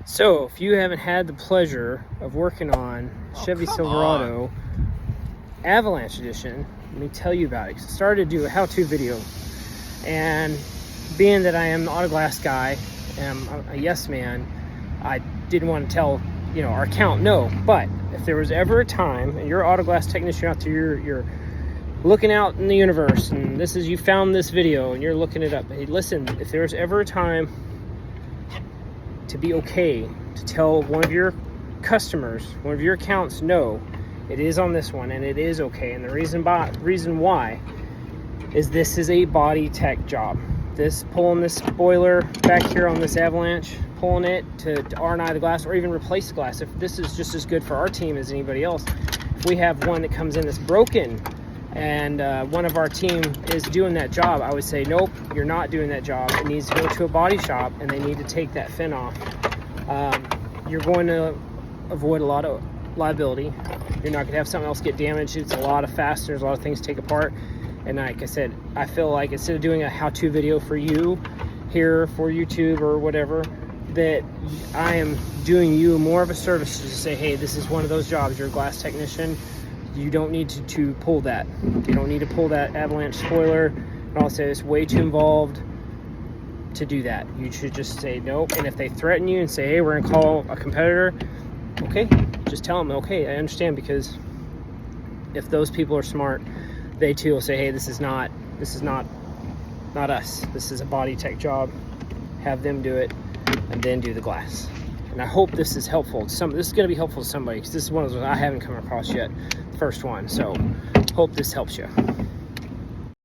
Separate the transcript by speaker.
Speaker 1: So, if you haven't had the pleasure of working on Chevy Silverado Avalanche Edition, let me tell you about it. I started to do a how-to video, and being that I am the auto glass guy, and I'm a yes man, I didn't want to tell our account no. But if there was ever a time, and you're an auto glass technician out there, you're looking out in the universe, and you found this video and you're looking it up. Hey, listen, if there's ever a time to be okay to tell one of your customers, one of your accounts, no, it is on this one, and it is okay. And the reason why is this is a body tech job. Pulling this spoiler back here on this Avalanche, pulling it to R&I the glass, or even replace the glass. If this is just as good for our team as anybody else, if we have one that comes in that's broken, and one of our team is doing that job, I would say, nope, you're not doing that job. It needs to go to a body shop, and they need to take that fin off. You're going to avoid a lot of liability. You're not going to have something else get damaged. It's a lot of fasteners, a lot of things to take apart. And like I said, I feel like instead of doing a how-to video for you here for YouTube or whatever, that I am doing you more of a service to say, hey, this is one of those jobs. You're a glass technician. You don't need to pull that. You don't need to pull that Avalanche spoiler. And I'll say it's way too involved to do that. You should just say nope. And if they threaten you and say, hey, we're gonna call a competitor, okay, just tell them, okay, I understand, because if those people are smart, they too will say, hey, this is not us. This is a body tech job. Have them do it, and then do the glass. And I hope this is helpful. This is going to be helpful to somebody, because this is one of those I haven't come across yet. First one. So hope this helps you.